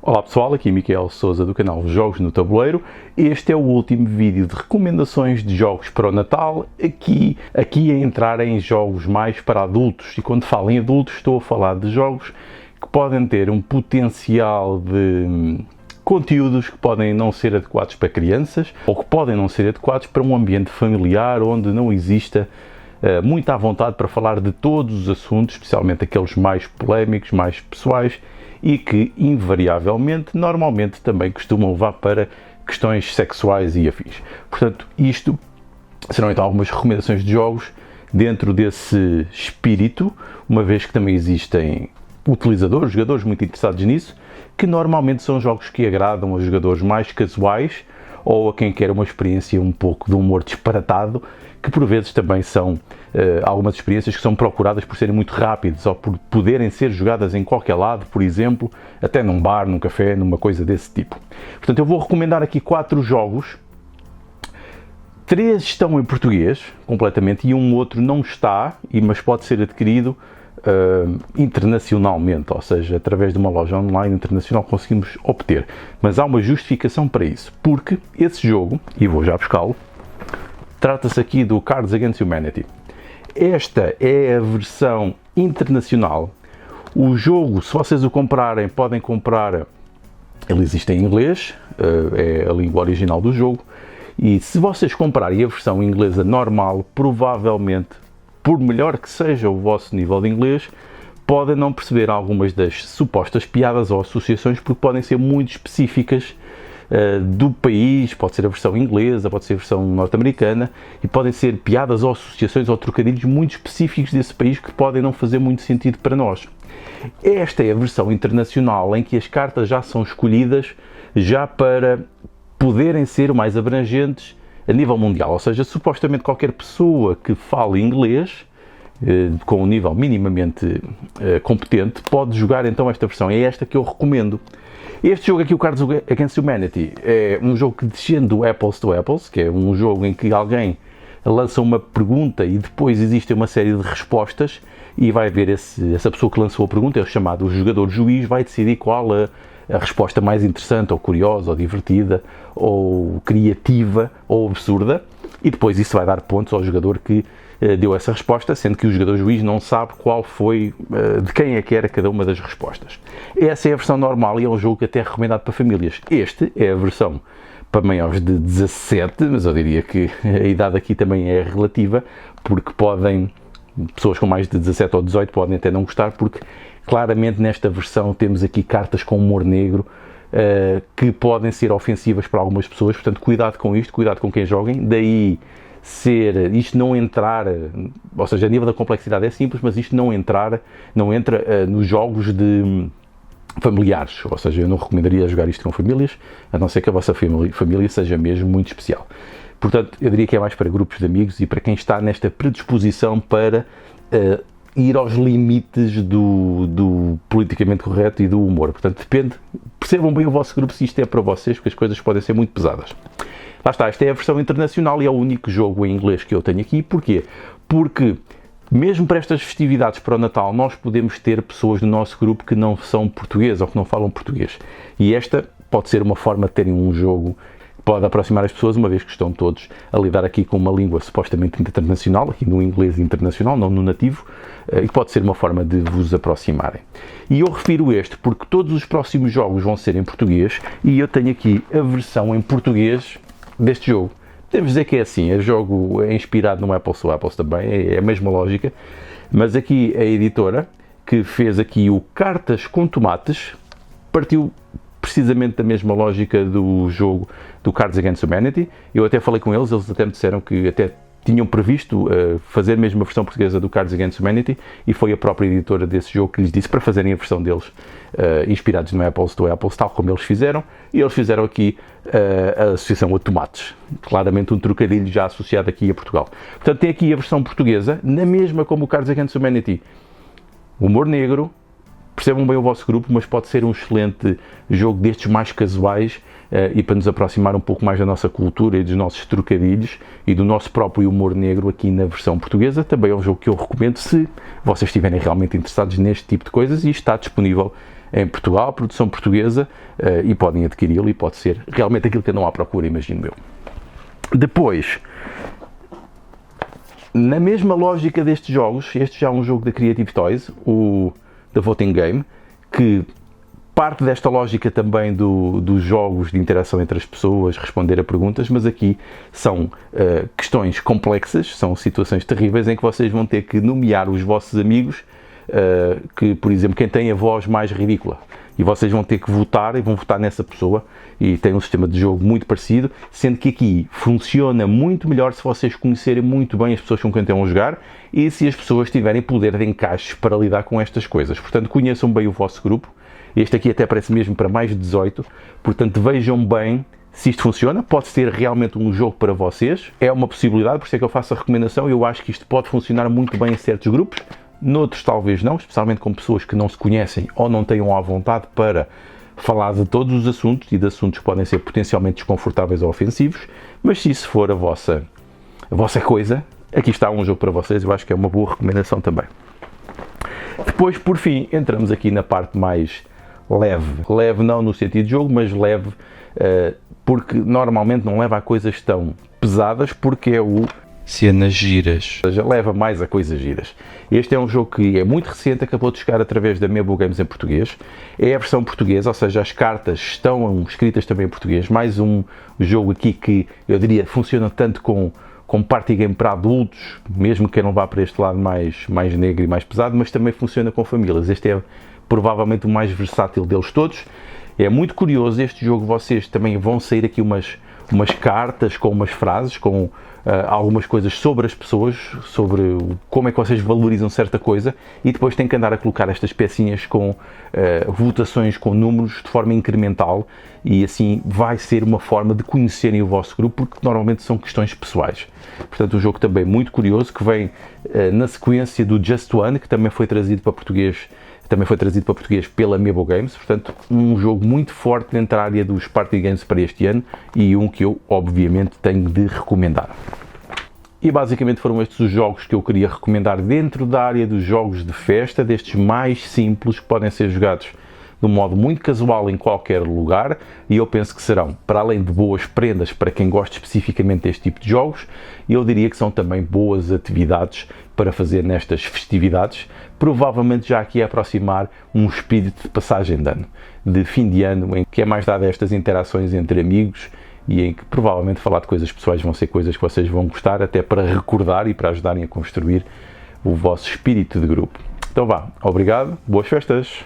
Olá pessoal, aqui Miquel Sousa do canal Jogos no Tabuleiro. Este é o último vídeo de recomendações de jogos para o Natal, aqui a entrar em jogos mais para adultos. E quando falo em adultos estou a falar de jogos que podem ter um potencial de conteúdos que podem não ser adequados para crianças ou que podem não ser adequados para um ambiente familiar onde não exista muita vontade para falar de todos os assuntos, especialmente aqueles mais polémicos, mais pessoais, e que, invariavelmente, normalmente também costumam levar para questões sexuais e afins. Portanto, isto serão então algumas recomendações de jogos dentro desse espírito, uma vez que também existem utilizadores, jogadores muito interessados nisso, que normalmente são jogos que agradam a jogadores mais casuais ou a quem quer uma experiência um pouco de humor disparatado, que por vezes também são algumas experiências que são procuradas por serem muito rápidas ou por poderem ser jogadas em qualquer lado, por exemplo, até num bar, num café, numa coisa desse tipo. Portanto, eu vou recomendar aqui 4 jogos. 3 estão em português, completamente, e um outro não está, mas pode ser adquirido internacionalmente, ou seja, através de uma loja online internacional conseguimos obter. Mas há uma justificação para isso, porque esse jogo, e vou já buscá-lo, trata-se aqui do Cards Against Humanity. Esta é a versão internacional. O jogo, se vocês o comprarem, podem comprar, ele existe em inglês, é a língua original do jogo, e se vocês comprarem a versão inglesa normal, provavelmente, por melhor que seja o vosso nível de inglês, podem não perceber algumas das supostas piadas ou associações, porque podem ser muito específicas do país, pode ser a versão inglesa, pode ser a versão norte-americana, e podem ser piadas ou associações ou trocadilhos muito específicos desse país que podem não fazer muito sentido para nós. Esta é a versão internacional em que as cartas já são escolhidas já para poderem ser mais abrangentes a nível mundial, ou seja, supostamente qualquer pessoa que fale inglês com um nível minimamente competente pode jogar então esta versão. É esta que eu recomendo. Este jogo aqui, o Cards Against Humanity, é um jogo que descende do Apples to Apples, que é um jogo em que alguém lança uma pergunta e depois existe uma série de respostas e vai ver essa pessoa que lançou a pergunta, é o chamado jogador juiz, vai decidir qual a resposta mais interessante, ou curiosa, ou divertida, ou criativa, ou absurda, e depois isso vai dar pontos ao jogador que deu essa resposta, sendo que o jogador juiz não sabe qual foi, de quem é que era cada uma das respostas. Essa é a versão normal e é um jogo que até é recomendado para famílias. Este é a versão para maiores de 17, mas eu diria que a idade aqui também é relativa, porque pessoas com mais de 17 ou 18 podem até não gostar, porque claramente nesta versão temos aqui cartas com humor negro, que podem ser ofensivas para algumas pessoas, portanto cuidado com isto, cuidado com quem joguem, daí isto não entrar, ou seja, a nível da complexidade é simples, mas isto não entra nos jogos de familiares, ou seja, eu não recomendaria jogar isto com famílias, a não ser que a vossa família seja mesmo muito especial. Portanto, eu diria que é mais para grupos de amigos e para quem está nesta predisposição para ir aos limites do politicamente correto e do humor. Portanto, depende, percebam bem o vosso grupo se isto é para vocês, porque as coisas podem ser muito pesadas. Lá está, esta é a versão internacional e é o único jogo em inglês que eu tenho aqui. Porquê? Porque mesmo para estas festividades para o Natal, nós podemos ter pessoas no nosso grupo que não são portugueses ou que não falam português. E esta pode ser uma forma de terem um jogo que pode aproximar as pessoas, uma vez que estão todos a lidar aqui com uma língua supostamente internacional, aqui no inglês internacional, não no nativo, e pode ser uma forma de vos aproximarem. E eu refiro este porque todos os próximos jogos vão ser em português e eu tenho aqui a versão em português deste jogo. Podemos dizer que é assim, o jogo é inspirado no Apples to Apples também, é a mesma lógica, mas aqui a editora que fez aqui o Cartas com Tomates partiu precisamente da mesma lógica do jogo do Cards Against Humanity. Eu até falei com eles até me disseram que até tinham previsto fazer mesmo a versão portuguesa do Cards Against Humanity e foi a própria editora desse jogo que lhes disse para fazerem a versão deles inspirados no Apples to Apples, tal como eles fizeram, e eles fizeram aqui a associação a tomates, claramente um trocadilho já associado aqui a Portugal. Portanto, tem aqui a versão portuguesa, na mesma como o Cards Against Humanity, humor negro, percebam bem o vosso grupo, mas pode ser um excelente jogo destes mais casuais e para nos aproximar um pouco mais da nossa cultura e dos nossos trocadilhos e do nosso próprio humor negro aqui na versão portuguesa. Também é um jogo que eu recomendo se vocês estiverem realmente interessados neste tipo de coisas, e está disponível em Portugal, produção portuguesa, e podem adquiri-lo, e pode ser realmente aquilo que andam à procura, imagino eu. Depois, na mesma lógica destes jogos, este já é um jogo da Creative Toys, o The Voting Game, que parte desta lógica também dos jogos de interação entre as pessoas, responder a perguntas, mas aqui são questões complexas, são situações terríveis em que vocês vão ter que nomear os vossos amigos, que, por exemplo, quem tem a voz mais ridícula, e vocês vão ter que votar, e vão votar nessa pessoa, e tem um sistema de jogo muito parecido, sendo que aqui funciona muito melhor se vocês conhecerem muito bem as pessoas com quem estão a jogar, e se as pessoas tiverem poder de encaixe para lidar com estas coisas. Portanto, conheçam bem o vosso grupo. Este aqui até parece mesmo para mais de 18, portanto vejam bem se isto funciona. Pode ser realmente um jogo para vocês, é uma possibilidade, por isso é que eu faço a recomendação. Eu acho que isto pode funcionar muito bem em certos grupos, noutros talvez não, especialmente com pessoas que não se conhecem ou não tenham à vontade para falar de todos os assuntos, e de assuntos que podem ser potencialmente desconfortáveis ou ofensivos, mas se isso for a vossa coisa, aqui está um jogo para vocês. Eu acho que é uma boa recomendação também. Depois, por fim, entramos aqui na parte mais leve. Leve não no sentido de jogo, mas leve porque normalmente não leva a coisas tão pesadas, porque é o cenas giras, ou seja, leva mais a coisas giras. Este é um jogo que é muito recente, acabou de chegar através da Mebo Games em português. É a versão portuguesa, ou seja, as cartas estão escritas também em português. Mais um jogo aqui que eu diria funciona tanto com party game para adultos, mesmo que não vá para este lado mais negro e mais pesado, mas também funciona com famílias. Este é provavelmente o mais versátil deles todos. É muito curioso este jogo. Vocês também vão sair aqui umas cartas com umas frases, com algumas coisas sobre as pessoas, sobre como é que vocês valorizam certa coisa, e depois têm que andar a colocar estas pecinhas com votações com números de forma incremental, e assim vai ser uma forma de conhecerem o vosso grupo, porque normalmente são questões pessoais. Portanto, um jogo também muito curioso, que vem na sequência do Just One, que também foi trazido para português pela Mebo Games. Portanto, um jogo muito forte dentro da área dos party games para este ano, e um que eu obviamente tenho de recomendar. E basicamente foram estes os jogos que eu queria recomendar dentro da área dos jogos de festa, destes mais simples, que podem ser jogados de um modo muito casual em qualquer lugar, e eu penso que serão, para além de boas prendas para quem gosta especificamente deste tipo de jogos, eu diria que são também boas atividades para fazer nestas festividades, provavelmente já aqui a aproximar um espírito de passagem de ano, de fim de ano, em que é mais dado a estas interações entre amigos, e em que provavelmente falar de coisas pessoais vão ser coisas que vocês vão gostar, até para recordar e para ajudarem a construir o vosso espírito de grupo. Então vá, obrigado, boas festas!